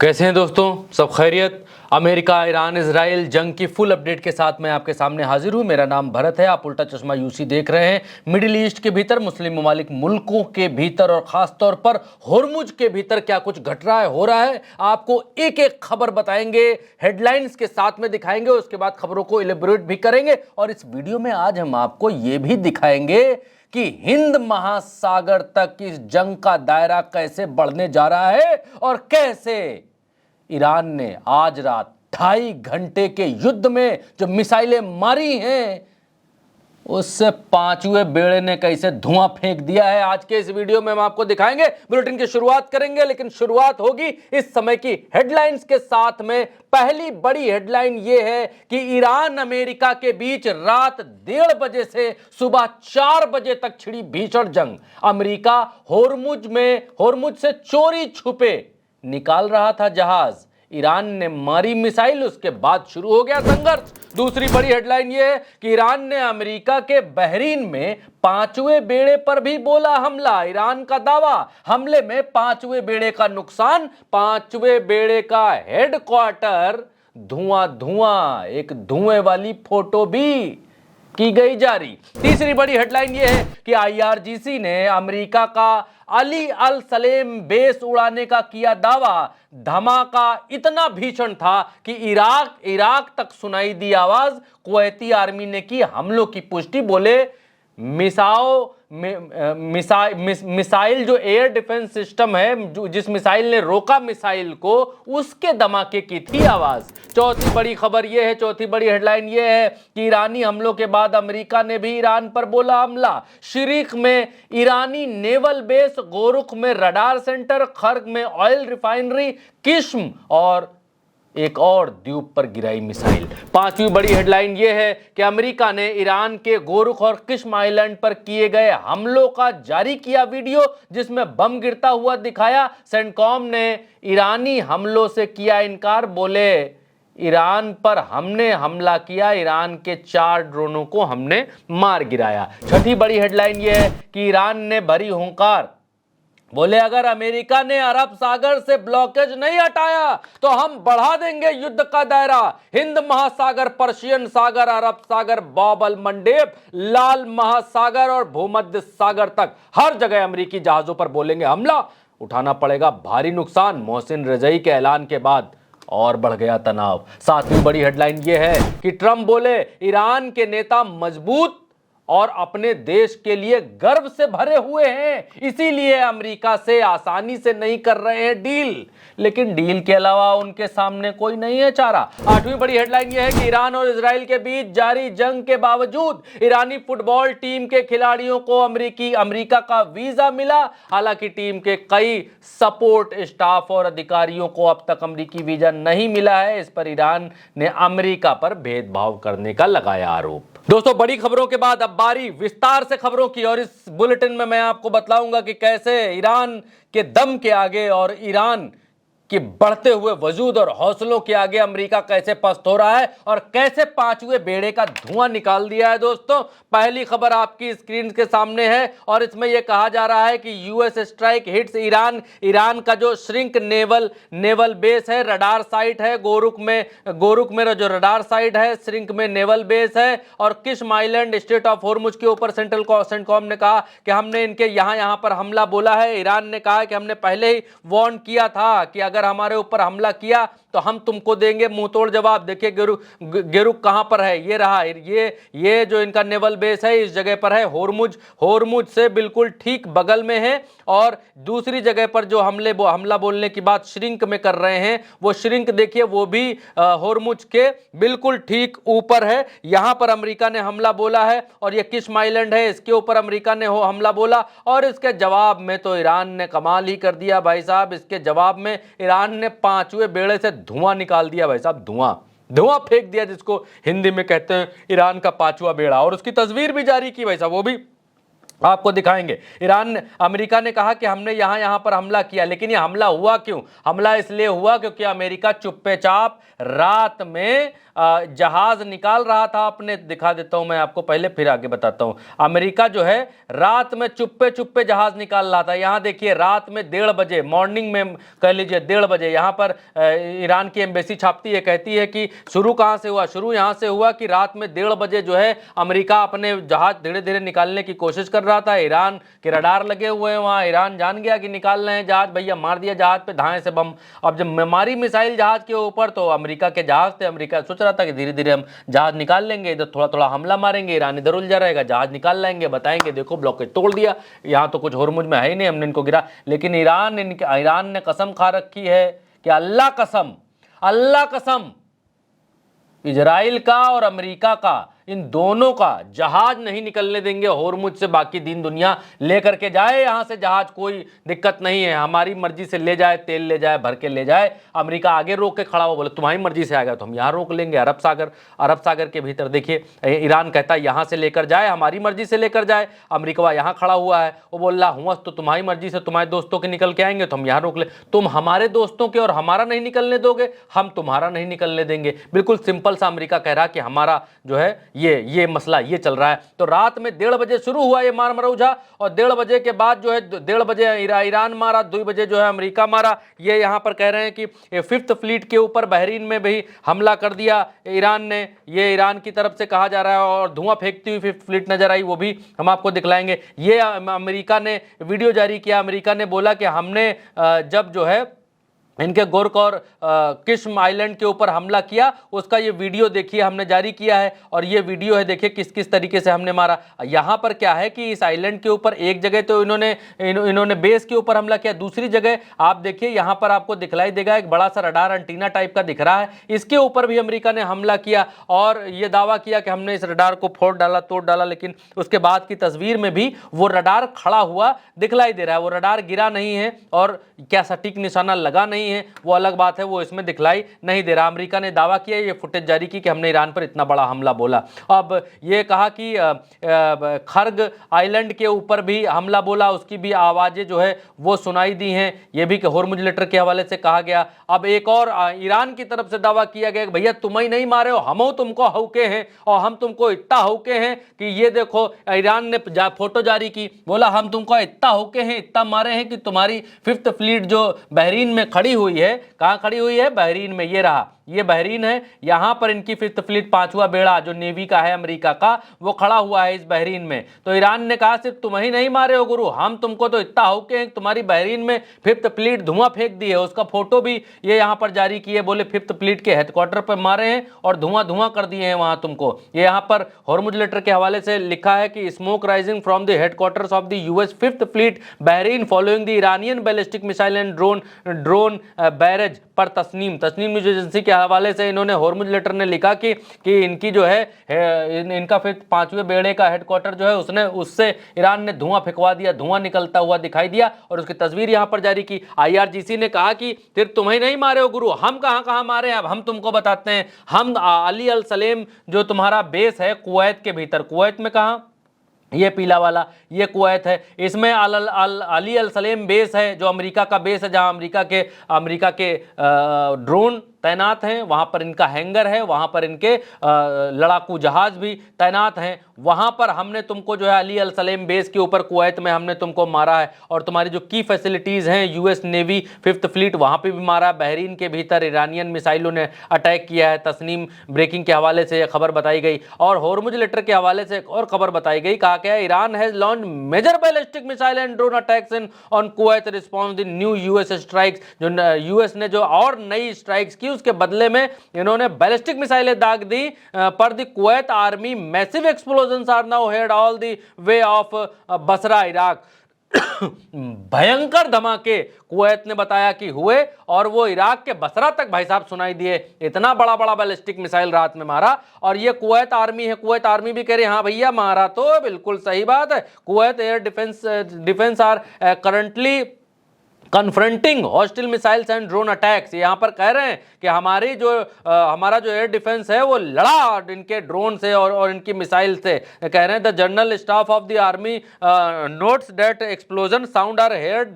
कैसे हैं दोस्तों, सब खैरियत। अमेरिका ईरान इजराइल जंग की फुल अपडेट के साथ मैं आपके सामने हाजिर हूं। मेरा नाम भरत है, आप उल्टा चश्मा यूसी देख रहे हैं। मिडिल ईस्ट के भीतर, मुस्लिम ममालिक मुल्कों के भीतर और खास तौर पर होर्मुज के भीतर क्या कुछ घट रहा है, हो रहा है, आपको एक एक खबर बताएंगे, हेडलाइंस के साथ में दिखाएंगे, उसके बाद खबरों को इलेबोरेट भी करेंगे। और इस वीडियो में आज हम आपको यह भी दिखाएंगे कि हिंद महासागर तक इस जंग का दायरा कैसे बढ़ने जा रहा है और कैसे ईरान ने आज रात 2.5 घंटे के युद्ध में जो मिसाइलें मारी हैं उससे पांचवें बेड़े ने कैसे धुआं फेंक दिया है। आज के इस वीडियो में हम आपको दिखाएंगे। बुलेटिन की शुरुआत करेंगे, लेकिन शुरुआत होगी इस समय की हेडलाइंस के साथ में। पहली बड़ी हेडलाइन यह है कि ईरान अमेरिका के बीच रात 1:30 बजे से सुबह 4 बजे तक छिड़ी भीषण जंग। अमेरिका होर्मुज से चोरी छुपे निकाल रहा था जहाज, ईरान ने मारी मिसाइल, उसके बाद शुरू हो गया संघर्ष। दूसरी बड़ी हेडलाइन यह है कि ईरान ने अमेरिका के बहरीन में 5वें बेड़े पर भी बोला हमला। ईरान का दावा, हमले में 5वें बेड़े का नुकसान, 5वें बेड़े का हेडक्वार्टर धुआं धुआं, एक धुएं वाली फोटो भी की गई जारी। तीसरी बड़ी हेडलाइन यह है कि आईआरजीसी ने अमेरिका का अली अल सलेम बेस उड़ाने का किया दावा। धमाका इतना भीषण था कि इराक तक सुनाई दी आवाज। कुवैती आर्मी ने की हमलों की पुष्टि, बोले मिसाइल जो एयर डिफेंस सिस्टम है, जिस मिसाइल ने रोका मिसाइल को, उसके धमाके की थी आवाज। चौथी बड़ी खबर यह है, चौथी बड़ी हेडलाइन यह है कि ईरानी हमलों के बाद अमेरिका ने भी ईरान पर बोला हमला। शिरीक में ईरानी नेवल बेस, गोरुख में रडार सेंटर, खर्ग में ऑयल रिफाइनरी, किश्म और एक और द्वीप पर गिराई मिसाइल। पांचवी बड़ी हेडलाइन यह है कि अमेरिका ने ईरान के गोरुख और किश्म आइलैंड पर किए गए हमलों का जारी किया वीडियो, जिसमें बम गिरता हुआ दिखाया। सेंटकॉम ने ईरानी हमलों से किया इनकार, बोले ईरान पर हमने हमला किया, ईरान के 4 ड्रोनों को हमने मार गिराया। छठी बड़ी हेडलाइन यह है कि ईरान ने भरी हुंकार, बोले अगर अमेरिका ने अरब सागर से ब्लॉकेज नहीं हटाया तो हम बढ़ा देंगे युद्ध का दायरा। हिंद महासागर, पर्शियन सागर, अरब सागर, बाब अल मंडेब, लाल महासागर और भूमध्य सागर तक हर जगह अमेरिकी जहाजों पर बोलेंगे हमला, उठाना पड़ेगा भारी नुकसान। मोहसिन रजई के ऐलान के बाद और बढ़ गया तनाव। सातवीं बड़ी हेडलाइन यह है कि ट्रंप बोले ईरान के नेता मजबूत और अपने देश के लिए गर्व से भरे हुए हैं, इसीलिए अमेरिका से आसानी से नहीं कर रहे हैं डील। लेकिन डील के अलावा उनके सामने कोई नहीं है चारा। आठवीं बड़ी हेडलाइन यह है कि ईरान और इजराइल के बीच जारी जंग के बावजूद ईरानी फुटबॉल टीम के खिलाड़ियों को अमेरिका का वीजा मिला। हालांकि टीम के कई सपोर्ट स्टाफ और अधिकारियों को अब तक अमेरिकी वीजा नहीं मिला है। इस पर ईरान ने अमेरिका पर भेदभाव करने का लगाया आरोप। दोस्तों, बड़ी खबरों के बाद अब बारी विस्तार से खबरों की, और इस बुलेटिन में मैं आपको बतलाऊंगा कि कैसे ईरान के दम के आगे और ईरान कि बढ़ते हुए वजूद और हौसलों के आगे अमेरिका कैसे पस्त हो रहा है और कैसे 5वें बेड़े का धुआं निकाल दिया है। दोस्तों, पहली खबर आपकी स्क्रीन के सामने है और इसमें यह कहा जा रहा है कि यूएस स्ट्राइक हिट्स ईरान का जो श्रिंक नेवल बेस है, रडार साइट है गोरुख में जो रडार साइट है, श्रिंक में नेवल बेस है, और किश्म आइलैंड स्टेट ऑफ होर्मुज के ऊपर सेंटकॉम ने कहा कि हमने इनके यहां पर हमला बोला है। ईरान ने कहा कि हमने पहले ही वार्न किया था कि अगर हमारे ऊपर हमला किया तो हम तुमको देंगे मुंह तोड़ जवाब। देखिए गेरुक कहां पर है, ये रहा, ये जो इनका नेवल बेस है इस जगह पर है। होर्मुज से बिल्कुल ठीक बगल में है। और दूसरी जगह पर जो हमला बोलने की बात श्रिंक में कर रहे हैं, वो श्रिंक देखिए वो भी होर्मुज के बिल्कुल ठीक ऊपर है। यहां पर अमेरिका ने हमला बोला है और ये किश्म आइलैंड है, इसके ऊपर अमेरिका ने हमला बोला। और इसके जवाब में तो ईरान ने कमाल ही कर दिया भाई साहब। इसके जवाब में ईरान ने 5वें बेड़े से धुआं निकाल दिया भाई साहब, धुआं फेंक दिया, जिसको हिंदी में कहते हैं ईरान का 5वां बेड़ा। और उसकी तस्वीर भी जारी की भाई साहब, वो भी आपको दिखाएंगे। ईरान अमेरिका ने कहा कि हमने यहां पर हमला किया, लेकिन ये हमला हुआ क्यों? हमला इसलिए हुआ क्योंकि अमेरिका चुप्पे-चाप रात में जहाज निकाल रहा था अपने। दिखा देता हूं मैं आपको, पहले फिर आगे बताता हूं। अमेरिका जो है रात में चुप्पे चुप्पे जहाज निकाल रहा था। यहां देखिए रात में 1:30 बजे, मॉर्निंग में कह लीजिए 1:30 बजे, यहां पर ईरान की एम्बेसी छापती है, कहती है कि शुरू कहां से हुआ? शुरू यहां से हुआ कि रात में 1:30 बजे जो है अमेरिका अपने जहाज धीरे धीरे निकालने की कोशिश कर रहा था। ईरान के रडार लगे हुए हैं वहां, ईरान जान गया कि निकाल रहे हैं जहाज, भैया मार दिया जहाज पे धाए से बम। अब जब मारी मिसाइल जहाज के ऊपर तो अमेरिका के जहाज थे, अमेरिका सोच रहा था कि धीरे धीरे हम जहाज निकाल लेंगे, इधर थोड़ा थोड़ा हमला मारेंगे, ईरान इधर उलझा रहेगा, जहाज निकाल लेंगे, बताएंगे देखो ब्लॉकेज तोड़ दिया, यहाँ तो कुछ होर्मुज में है ही नहीं, हमने इनको गिरा। लेकिन ईरान ने कसम खा रखी है कि अल्लाह कसम इजराइल का और अमेरिका का, इन दोनों का जहाज नहीं निकलने देंगे होर्मुज से। बाकी दिन दुनिया लेकर के जाए यहां से जहाज, कोई दिक्कत नहीं है, हमारी मर्जी से ले जाए, तेल ले जाए, भर के ले जाए। अमेरिका आगे रोक के खड़ा हुआ, बोले तुम्हारी मर्जी से आएगा तो हम यहां रोक लेंगे। अरब सागर के भीतर देखिए ईरान कहता है यहां से लेकर जाए, हमारी मर्जी से लेकर जाए। अमेरिका यहां खड़ा हुआ है, वो बोल रहा हुआ तो तुम्हारी मर्जी से तुम्हारे दोस्तों के निकल के आएंगे तो हम यहां रोक ले, तुम हमारे दोस्तों के और हमारा नहीं निकलने दोगे, हम तुम्हारा नहीं निकलने देंगे। बिल्कुल सिंपल सा अमेरिका कह रहा कि हमारा जो है ये मसला ये चल रहा है। तो रात में 1:30 बजे शुरू हुआ ये मार मरौझा, और 1:30 बजे के बाद जो है 1:30 बजे ईरान मारा, 2 बजे जो है अमेरिका मारा। ये यहां पर कह रहे हैं कि 5th फ्लीट के ऊपर बहरीन में भी हमला कर दिया ईरान ने, ये ईरान की तरफ से कहा जा रहा है। और धुआं फेंकती हुई 5th फ्लीट नजर आई, वो भी हम आपको दिखलाएंगे। ये अमेरिका ने वीडियो जारी किया, अमेरिका ने बोला कि हमने जब जो है इनके गोर्क और किस्म आइलैंड के ऊपर हमला किया, उसका ये वीडियो देखिए हमने जारी किया है। और ये वीडियो है, देखिए किस किस तरीके से हमने मारा। यहाँ पर क्या है कि इस आइलैंड के ऊपर एक जगह तो इन्होंने बेस के ऊपर हमला किया, दूसरी जगह आप देखिए यहाँ पर आपको दिखलाई देगा एक बड़ा सा रडार एंटीना टाइप का दिख रहा है, इसके ऊपर भी अमेरिका ने हमला किया और ये दावा किया कि हमने इस रडार को फोड़ डाला, तोड़ डाला। लेकिन उसके बाद की तस्वीर में भी वो रडार खड़ा हुआ दिखलाई दे रहा है, वो रडार गिरा नहीं है और क्या सटीक निशाना लगा नहीं है वो अलग बात है, वो इसमें दिखलाई नहीं दे रहा। अमेरिका ने दावा किया, ये फुटेज जारी की कि हमने ईरान पर इतना बड़ा हमला बोला। अब ये कहा कि खर्ग आइलैंड के ऊपर भी हमला बोला, उसकी भी आवाजें जो है वो सुनाई दी हैं, ये भी होर्मुज लेटर के हवाले से कहा गया। अब एक और ईरान की तरफ से दावा किया गया कि भैया तुम ही नहीं मारे हो, हम तुमको हौके हैं और हम तुमको इतना हौके हैं कि ये देखो, ईरान ने फोटो जारी की, बोला हम तुमको इतना हौके हैं, इतना मारे हैं कि तुम्हारी 5th फ्लीट जो बहरीन में खड़ी हुई है, कहां खड़ी हुई है? बहरीन में। ये रहा, ये बहरीन है, यहां पर इनकी 5th फ्लीट 5वां बेड़ा जो नेवी का है अमेरिका का, वो खड़ा हुआ है इस बहरीन में। तो ईरान ने कहा सिर्फ तुम ही नहीं मारे हो गुरु, हम तुमको तो इतना हौके हैं, तुम्हारी बहरीन में 5th फ्लीट धुआं फेंक दी है। उसका फोटो भी ये यहां पर जारी किए, बोले 5th फ्लीट के हेडक्वार्टर पर मारे हैं और धुआं कर दिए हैं वहां तुमको। ये यहां पर होर्मुज लेटर के हवाले से लिखा है कि smoke rising from the headquarters of the US 5th fleet Bahrain following the Iranian ballistic missile and drone barrage पर तस्नीम न्यूज एजेंसी के हवाले से इन्होंने होर्मुज लेटर ने लिखा कि इनकी जो है इनका फिर 5वें बेड़े का हेडक्वार्टर जो है उससे ईरान ने धुआं फेंकवा दिया, धुआं निकलता हुआ दिखाई दिया और उसकी तस्वीर यहां पर जारी की। IRGC ने कहा कि फिर तुम्हें नहीं मारे हो गुरु, हम कहां मारे हैं, अब हम तुमको बताते हैं। हम अली अल सलेम जो तुम्हारा बेस है कुवैत के भीतर, कुवैत में कहां? ये पीला वाला ये कुवैत है, इसमें अली अल सलेम बेस है जो अमेरिका का बेस है, जहां अमेरिका के ड्रोन तैनात हैं, वहां पर इनका हैंगर है, वहां पर इनके लड़ाकू जहाज भी तैनात हैं। वहां पर हमने तुमको जो है अली अल सलेम बेस के ऊपर कुवैत में हमने तुमको मारा है और तुम्हारी जो की फैसिलिटीज हैं यूएस नेवी 5th फ्लीट वहां पे भी मारा। बहरीन के भीतर ईरानियन मिसाइलों ने अटैक किया है, तस्नीम ब्रेकिंग के हवाले से खबर बताई गई। और होर्मुज लेटर के हवाले से एक और खबर बताई गई, कहा क्या Iran has launch major ballistic missile and drone attacks in on Kuwait response the new US strikes. जो यूएस ने जो और नई स्ट्राइक्स की उसके बदले में इन्होंने बैलिस्टिक मिसाइलें दाग दी पर the Kuwait army massive explosions are now head all the way of Basra Iraq. भयंकर धमाके कुवैत ने बताया कि हुए और वो इराक के बसरा तक भाई साहब सुनाई दिए। इतना बड़ा बैलिस्टिक मिसाइल रात में मारा और ये कुवैत आर्मी है, कुवैत आर्मी भी कह रही हाँ भैया मारा तो बिल्कुल सही बात है। Kuwait air defence are currently confronting hostile missiles and drone attacks. यहाँ पर कह रहे हैं कि हमारा जो एयर डिफेंस है वो लड़ा इनके ड्रोन से और इनकी मिसाइल से। कह रहे हैं the general staff of the army notes that explosion sounds are heard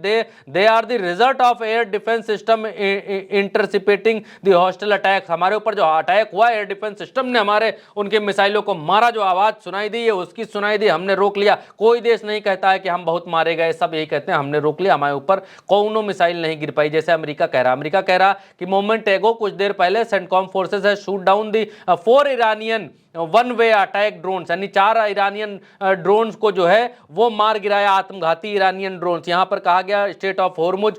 they are the result of air defence system intercepting the hostile attacks. हमारे ऊपर जो अटैक हुआ एयर डिफेंस सिस्टम ने हमारे उनके मिसाइलों को मारा, जो आवाज सुनाई दी है उसकी सुनाई दी, हमने रोक लिया। कोई देश नहीं कहता है कि हम बहुत मारे गए, सब यही कहते हैं हमने रोक लिया, हमारे ऊपर कौनो मिसाइल नहीं गिर पाई। जैसे अमेरिका कह रहा कि मोमेंट एगो कुछ देर पहले सेंटकॉम फोर्सेस है shoot down the 4 Iranian one way attack drones, यानी 4 ईरानियन ड्रोन्स को जो है वो मार गिराया, आत्मघाती ईरानियन ड्रोन्स। यहां पर कहा गया strait of Hormuz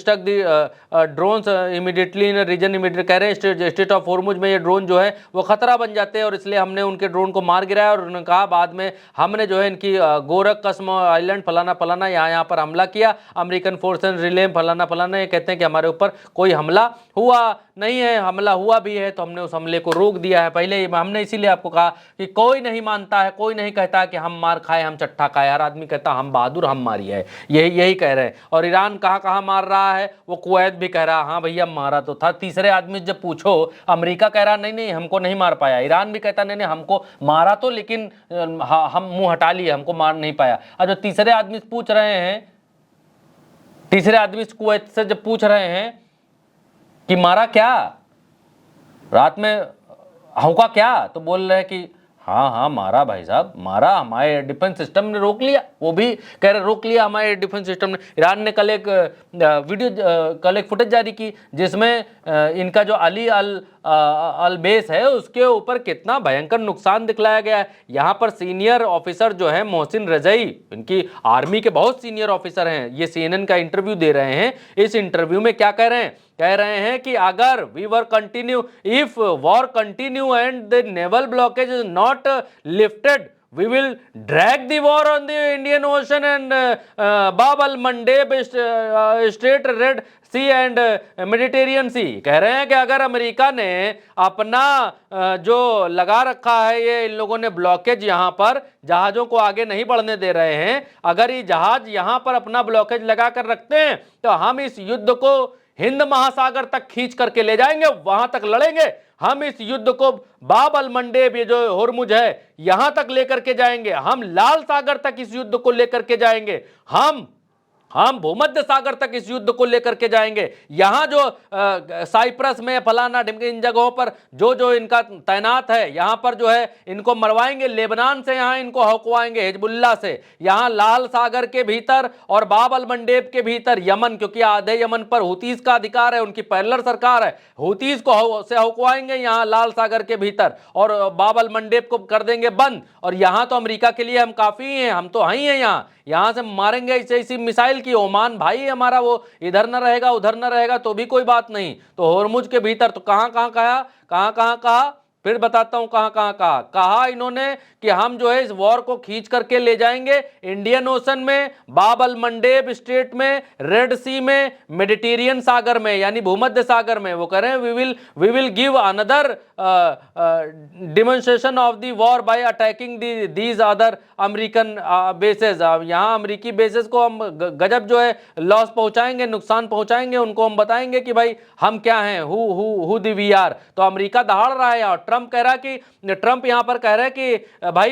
stuck the drones immediately in region immediate. कह रहे हैं स्टेट ऑफ हॉर्मुज में ये ड्रोन जो है वो खतरा बन जाते हैं और इसलिए हमने उनके ड्रोन को मार गिराया। और उन्होंने कहा बाद में हमने जो है इनकी गोरख कसम आइलैंड फलाना यहाँ पर हमला किया, अमेरिकन फोर्सेस रिले फलाना। ये कहते हैं कि हमारे ऊपर कोई हमला हुआ नहीं है, हमला हुआ भी है तो हमने उस हमले को रोक दिया है। पहले हमने इसीलिए आपको कहा कि कोई नहीं मानता है, कोई नहीं कहता कि हम मार खाए, हम चट्टा खाए, हर आदमी कहता हम बहादुर, हम मारी है, यही कह रहे हैं। और ईरान कहाँ मार रहा है, वो कुवैत भी कह रहा हाँ भैया मारा तो था। तीसरे आदमी जब पूछो, अमेरिका कह रहा नहीं हमको नहीं मार पाया, ईरान भी कहता नहीं हमको मारा तो, लेकिन हम मुंह हटा लिए, हमको मार नहीं पाया। और जो तीसरे आदमी पूछ रहे हैं, तीसरे आदमी कुवैत से जब पूछ रहे हैं कि मारा क्या, रात में हौका क्या, तो बोल रहे हैं कि हाँ मारा भाई साहब, मारा, हमारे डिफेंस सिस्टम ने रोक लिया। वो भी कह रहे रोक लिया हमारे डिफेंस सिस्टम ने। ईरान ने कल एक फुटेज जारी की जिसमें इनका जो अली अल बेस है उसके ऊपर कितना भयंकर नुकसान दिखलाया गया है। यहाँ पर सीनियर ऑफिसर जो है मोहसिन रजई, इनकी आर्मी के बहुत सीनियर ऑफिसर हैं, ये CNN का इंटरव्यू दे रहे हैं। इस इंटरव्यू में क्या कह रहे हैं कि अगर if war continue and the naval blockage is not lifted, we will drag the war on the Indian Ocean and Bab al-Mandeb Strait, Red Sea and Mediterranean Sea। कह रहे हैं कि अगर अमेरिका ने अपना जो लगा रखा है, ये इन लोगों ने ब्लॉकेज, यहाँ पर जहाजों को आगे नहीं बढ़ने दे रहे हैं, अगर ये जहाज यहाँ पर अपना ब्लॉकेज लगा कर रखते हैं तो हम इस युद्ध को हिंद महासागर तक खींच करके ले जाएंगे, वहां तक लड़ेंगे। हम इस युद्ध को बाब अल मंडेब, ये जो होर्मुज है, यहां तक लेकर के जाएंगे। हम लाल सागर तक इस युद्ध को लेकर के जाएंगे। हम भूमध्य सागर तक इस युद्ध को लेकर के जाएंगे। यहां जो साइप्रस में फलाना ढिमके इन जगहों पर जो इनका तैनात है, यहां पर जो है इनको मरवाएंगे। लेबनान से यहां इनको हकवाएंगे, हिजबुल्ला से। यहां लाल सागर के भीतर और बाब अल मंडेब के भीतर यमन, क्योंकि आधे यमन पर हुतीज का अधिकार है, उनकी पैरेलल सरकार है, हुतीज को से हकवाएंगे यहां लाल सागर के भीतर, और बाब अल मंडेब को कर देंगे बंद। और यहां तो अमेरिका के लिए हम काफी हैं, हम तो हैं यहां से मारेंगे ऐसी मिसाइल की। ओमान भाई हमारा, वो इधर न रहेगा उधर न रहेगा तो भी कोई बात नहीं। तो होर्मुज के भीतर तो कहां कहा, फिर बताता हूं कहां कहा इन्होंने कि हम जो है इस वॉर को खींच करके ले जाएंगे इंडियन ओशन में, बाब अल मंडेब स्ट्रेट में, रेड सी में, मेडिटेरियन सागर में, यानी भूमध्य सागर में। वो कह रहे हैं we will give another demonstration of the war by attacking these other American bases. यहाँ अमेरिकी बेसेस को हम गजब जो है लॉस पहुंचाएंगे, नुकसान पहुंचाएंगे, उनको हम बताएंगे कि भाई हम क्या हैं, हु दी वी आर। तो अमेरिका दहाड़ रहा है। और ट्रंप यहाँ पर कह रहा है कि भाई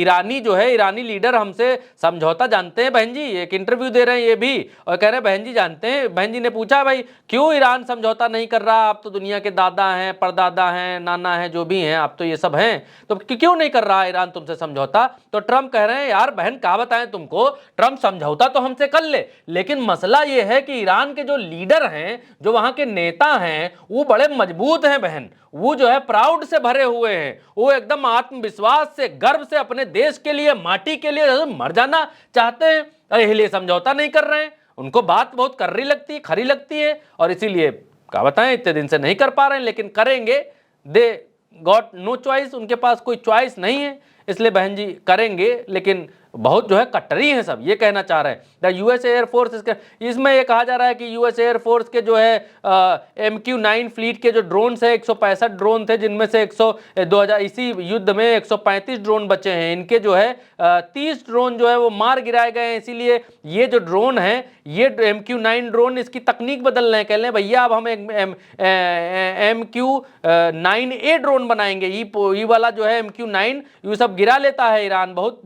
ईरानी जो है, ईरानी लीडर हमसे समझौता जानते हैं बहन जी। एक इंटरव्यू दे रहे हैं ये भी, और कह रहे हैं बहन जी जानते हैं। बहन जी ने पूछा भाई क्यों ईरान समझौता नहीं कर रहा, आप तो दुनिया के दादा हैं, परदादा हैं, नाना हैं, जो भी हैं, आप तो ये सब हैं, तो क्यों नहीं कर रहा ईरान तुमसे समझौता। तो ट्रंप कह रहे हैं यार बहन क्या बताएं तुमको, ट्रंप समझौता तो हमसे कर ले, लेकिन मसला ये है कि ईरान के जो लीडर हैं, जो वहां के नेता हैं, वो बड़े मजबूत हैं बहन। वो जो है प्राउड से भरे हुए हैं, वो एकदम आत्मविश्वास से, गर्व से अपने देश के लिए, माटी के लिए मर जाना चाहते हैं, इसलिए समझौता नहीं कर रहे हैं। उनको बात बहुत कर्री लगती है, खरी लगती है, और इसीलिए क्या बताएं इतने दिन से नहीं कर पा रहे हैं, लेकिन करेंगे। दे गॉट नो चॉइस, उनके पास कोई चॉइस नहीं है, इसलिए बहन जी करेंगे। लेकिन बहुत जो है कट्टरी हैं सब, ये कहना चाह रहे हैं। द यूएस एयरफोर्स, इसमें ये कहा जा रहा है कि यूएस एयरफोर्स के जो है MQ-9 फ्लीट के जो ड्रोन है 165 ड्रोन थे, जिनमें से 2000 इसी युद्ध में 135 ड्रोन बचे हैं। इनके जो है 30 ड्रोन जो है वो मार गिराए गए हैं। इसीलिए ये जो ड्रोन है, ये MQ-9 ड्रोन, इसकी तकनीक बदल रहे हैं, कह रहे हैं भैया अब हम MQ-9A ड्रोन बनाएंगे। ये वाला जो है MQ-9 ये सब गिरा लेता है ईरान, बहुत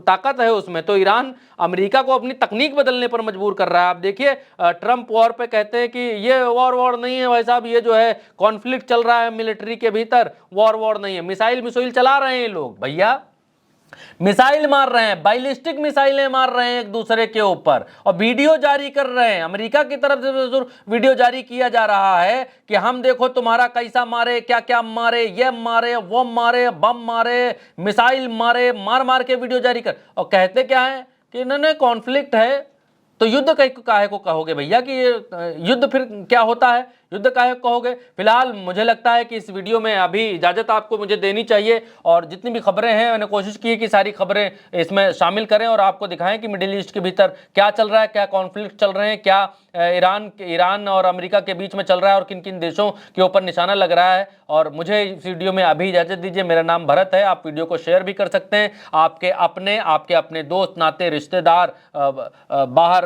ताकत है उसमें। तो ईरान अमेरिका को अपनी तकनीक बदलने पर मजबूर कर रहा है। आप देखिए ट्रंप वॉर पे कहते हैं कि ये वॉर नहीं है भाई साहब, ये जो है कॉन्फ्लिक्ट चल रहा है मिलिट्री के भीतर, वॉर नहीं है। मिसाइल चला रहे हैं लोग भैया, मिसाइल मार रहे हैं, बैलिस्टिक मिसाइलें मार रहे हैं एक दूसरे के ऊपर, और वीडियो जारी कर रहे हैं। अमेरिका की तरफ से वीडियो जारी किया जा रहा है कि हम देखो तुम्हारा कैसा मारे, क्या क्या मारे, ये मारे, वो मारे, बम मारे, मिसाइल मारे, मार के वीडियो जारी कर। और कहते क्या है कि इन्होंने कॉन्फ्लिक्ट है तो युद्ध काहे को कहोगे भैया, कि युद्ध फिर क्या होता है, युद्ध काहे कहोगे। फिलहाल मुझे लगता है कि इस वीडियो में अभी इजाजत आपको मुझे देनी चाहिए, और जितनी भी खबरें हैं मैंने कोशिश की है कि सारी खबरें इसमें शामिल करें और आपको दिखाएं कि मिडिल ईस्ट के भीतर क्या चल रहा है, क्या कॉन्फ्लिक्ट चल रहे हैं, क्या ईरान और अमेरिका के बीच में चल रहा है, और किन किन देशों के ऊपर निशाना लग रहा है। और मुझे इस वीडियो में अभी इजाजत दीजिए। मेरा नाम भरत है, आप वीडियो को शेयर भी कर सकते हैं। आपके अपने दोस्त नाते रिश्तेदार बाहर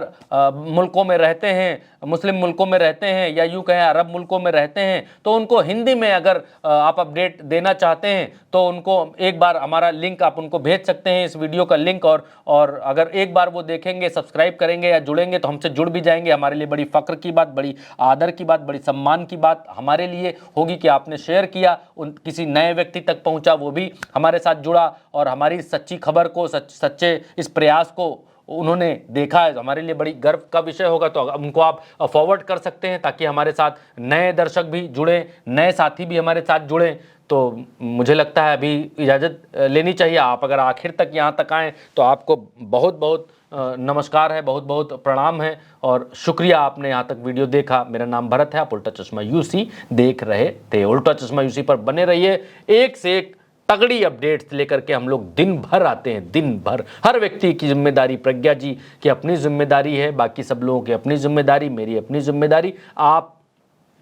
मुल्कों में रहते हैं, मुस्लिम मुल्कों में रहते हैं, या यूँ कहें अरब मुल्कों में रहते हैं, तो उनको हिंदी में अगर आप अपडेट देना चाहते हैं तो उनको एक बार हमारा लिंक आप उनको भेज सकते हैं, इस वीडियो का लिंक। और अगर एक बार वो देखेंगे, सब्सक्राइब करेंगे या जुड़ेंगे तो हमसे जुड़ भी जाएंगे। हमारे लिए बड़ी फ़ख्र की बात, बड़ी आदर की बात, बड़ी सम्मान की बात हमारे लिए होगी कि आपने शेयर किया, किसी नए व्यक्ति तक पहुंचा, वो भी हमारे साथ जुड़ा, और हमारी सच्ची खबर को, सच्चे इस प्रयास को उन्होंने देखा है। हमारे लिए बड़ी गर्व का विषय होगा। तो उनको आप फॉरवर्ड कर सकते हैं ताकि हमारे साथ नए दर्शक भी जुड़ें, नए साथी भी हमारे साथ जुड़ें। तो मुझे लगता है अभी इजाज़त लेनी चाहिए। आप अगर आखिर तक यहाँ तक आएँ तो आपको बहुत बहुत नमस्कार है, बहुत बहुत प्रणाम है, और शुक्रिया आपने यहाँ तक वीडियो देखा। मेरा नाम भरत है, आप उल्टा चश्मा यूसी देख रहे थे। उल्टा चश्मा यूसी पर बने रहिए, एक से एक तगड़ी अपडेट्स लेकर के हम लोग दिन भर आते हैं, दिन भर। हर व्यक्ति की जिम्मेदारी, प्रज्ञा जी की अपनी जिम्मेदारी है, बाकी सब लोगों की अपनी जिम्मेदारी, मेरी अपनी जिम्मेदारी। आप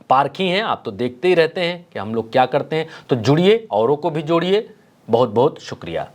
पारखी हैं, आप तो देखते ही रहते हैं कि हम लोग क्या करते हैं। तो जुड़िए, औरों को भी जोड़िए। बहुत बहुत शुक्रिया।